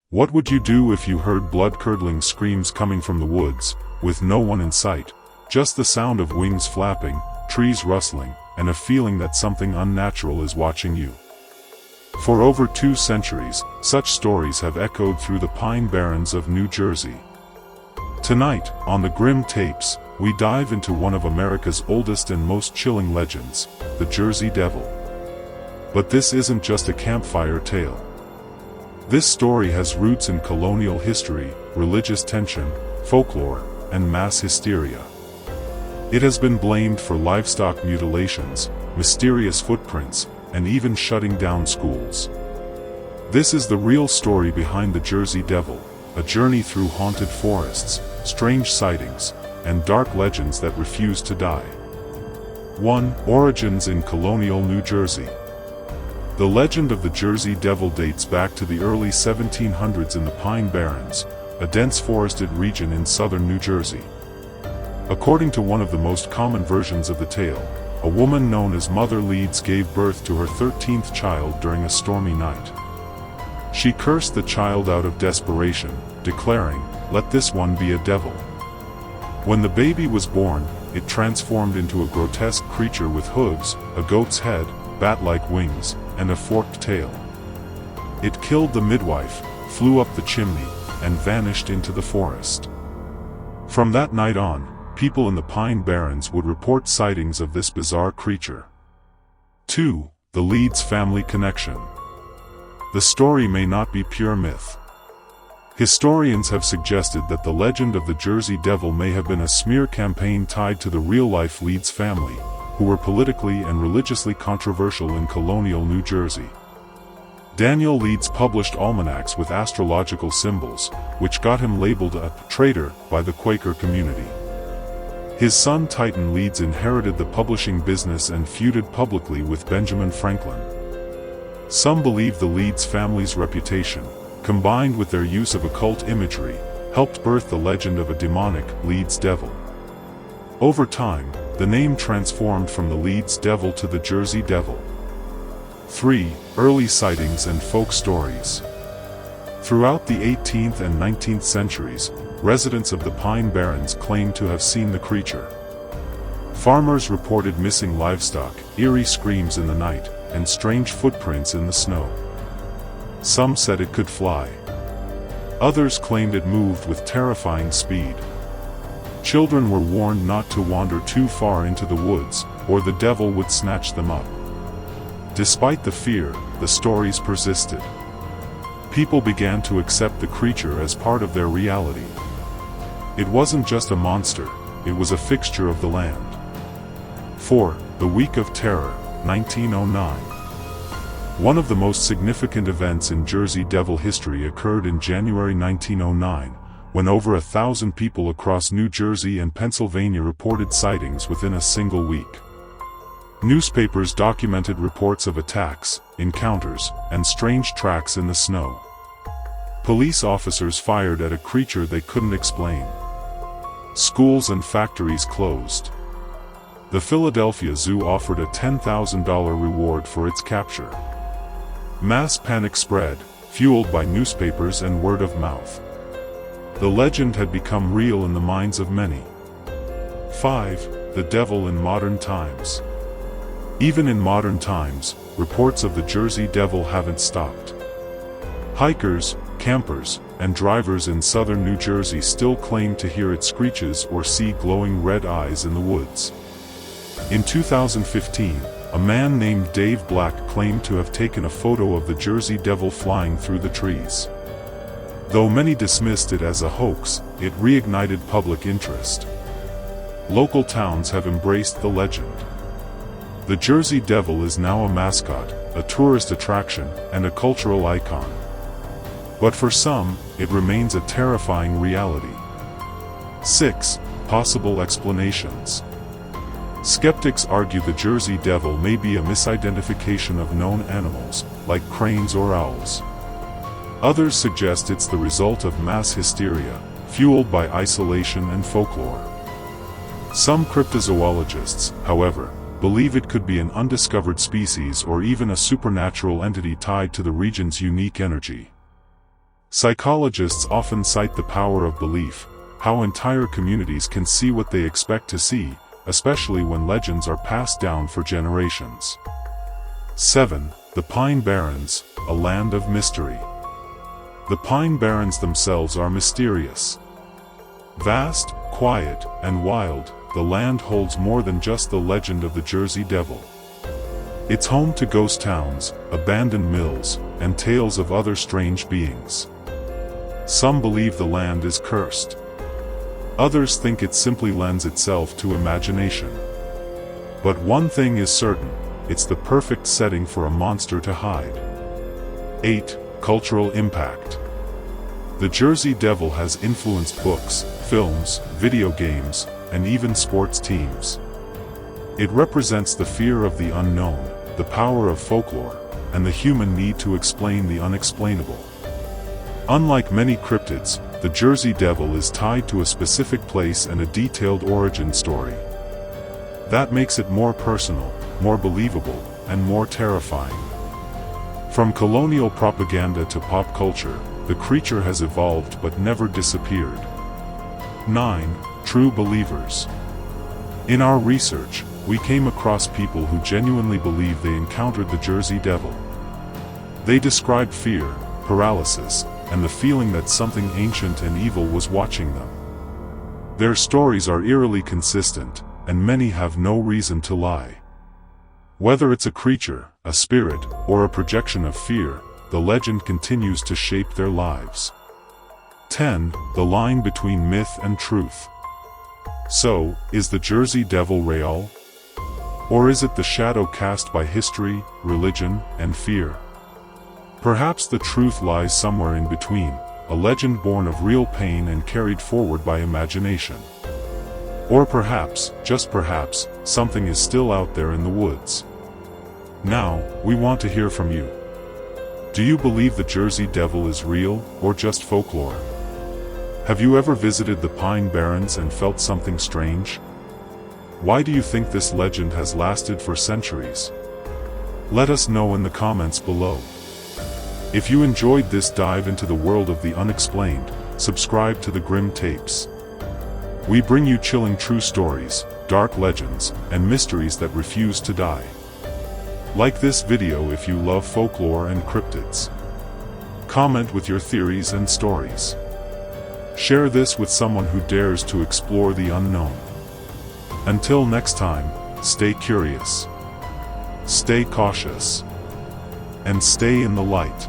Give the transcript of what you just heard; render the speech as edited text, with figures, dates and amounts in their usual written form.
What would you do if you heard blood-curdling screams coming from the woods, with no one in sight, just the sound of wings flapping, trees rustling, and a feeling that something unnatural is watching you? For over 2 centuries, such stories have echoed through the pine barrens of New Jersey. Tonight, on the Grim Tapes, we dive into one of America's oldest and most chilling legends, the Jersey Devil. But this isn't just a campfire tale. This story has roots in colonial history, religious tension, folklore, and mass hysteria. It has been blamed for livestock mutilations, mysterious footprints, and even shutting down schools. This is the real story behind the Jersey Devil, a journey through haunted forests, strange sightings, and dark legends that refuse to die. 1. Origins in colonial New Jersey. The legend of the Jersey Devil dates back to the early 1700s in the Pine Barrens, a dense forested region in southern New Jersey. According to one of the most common versions of the tale, a woman known as Mother Leeds gave birth to her 13th child during a stormy night. She cursed the child out of desperation, declaring, "Let this one be a devil." When the baby was born, it transformed into a grotesque creature with hooves, a goat's head, bat-like wings, and a forked tail. It killed the midwife, flew up the chimney, and vanished into the forest. From that night on, people in the Pine Barrens would report sightings of this bizarre creature. 2. The Leeds family connection. The story may not be pure myth. Historians have suggested that the legend of the Jersey Devil may have been a smear campaign tied to the real-life Leeds family, who were politically and religiously controversial in colonial New Jersey. Daniel Leeds published almanacs with astrological symbols, which got him labeled a traitor by the Quaker community. His son Titan Leeds inherited the publishing business and feuded publicly with Benjamin Franklin. Some believe the Leeds family's reputation, combined with their use of occult imagery, helped birth the legend of a demonic Leeds Devil. Over time, the name transformed from the Leeds Devil to the Jersey Devil. 3. Early sightings and folk stories. Throughout the 18th and 19th centuries, residents of the Pine Barrens claimed to have seen the creature. Farmers reported missing livestock, eerie screams in the night, and strange footprints in the snow. Some said it could fly. Others claimed it moved with terrifying speed. Children were warned not to wander too far into the woods, or the devil would snatch them up. Despite the fear, the stories persisted. People began to accept the creature as part of their reality. It wasn't just a monster, it was a fixture of the land. 4. The Week of Terror, 1909. One of the most significant events in Jersey Devil history occurred in January 1909, when over 1,000 people across New Jersey and Pennsylvania reported sightings within a single week. Newspapers documented reports of attacks, encounters, and strange tracks in the snow. Police officers fired at a creature they couldn't explain. Schools and factories closed. The Philadelphia Zoo offered a $10,000 reward for its capture. Mass panic spread, fueled by newspapers and word of mouth. The legend had become real in the minds of many. 5. The Devil in modern times. Even in modern times, reports of the Jersey Devil haven't stopped. Hikers, campers, and drivers in southern New Jersey still claim to hear its screeches or see glowing red eyes in the woods. In 2015, a man named Dave Black claimed to have taken a photo of the Jersey Devil flying through the trees. Though many dismissed it as a hoax, it reignited public interest. Local towns have embraced the legend. The Jersey Devil is now a mascot, a tourist attraction, and a cultural icon. But for some, it remains a terrifying reality. 6. Possible explanations. Skeptics argue the Jersey Devil may be a misidentification of known animals, like cranes or owls. Others suggest it's the result of mass hysteria, fueled by isolation and folklore. Some cryptozoologists, however, believe it could be an undiscovered species or even a supernatural entity tied to the region's unique energy. Psychologists often cite the power of belief, how entire communities can see what they expect to see, especially when legends are passed down for generations. 7. The Pine Barrens, a land of mystery. The Pine Barrens themselves are mysterious. Vast, quiet, and wild, the land holds more than just the legend of the Jersey Devil. It's home to ghost towns, abandoned mills, and tales of other strange beings. Some believe the land is cursed. Others think it simply lends itself to imagination. But one thing is certain, it's the perfect setting for a monster to hide. 8. Cultural impact. The Jersey Devil has influenced books, films, video games, and even sports teams. It represents the fear of the unknown, the power of folklore, and the human need to explain the unexplainable. Unlike many cryptids, the Jersey Devil is tied to a specific place and a detailed origin story. That makes it more personal, more believable, and more terrifying. From colonial propaganda to pop culture, the creature has evolved but never disappeared. 9. True believers. In our research, we came across people who genuinely believe they encountered the Jersey Devil. They described fear, paralysis, and the feeling that something ancient and evil was watching them. Their stories are eerily consistent, and many have no reason to lie. Whether it's a creature, a spirit, or a projection of fear, the legend continues to shape their lives. 10. The line between myth and truth. So, is the Jersey Devil real? Or is it the shadow cast by history, religion, and fear? Perhaps the truth lies somewhere in between, a legend born of real pain and carried forward by imagination. Or perhaps, just perhaps, something is still out there in the woods. Now, we want to hear from you. Do you believe the Jersey Devil is real, or just folklore? Have you ever visited the Pine Barrens and felt something strange? Why do you think this legend has lasted for centuries? Let us know in the comments below. If you enjoyed this dive into the world of the unexplained, subscribe to the Grim Tapes. We bring you chilling true stories, dark legends, and mysteries that refuse to die. Like this video if you love folklore and cryptids. Comment with your theories and stories. Share this with someone who dares to explore the unknown. Until next time, stay curious, stay cautious, and stay in the light.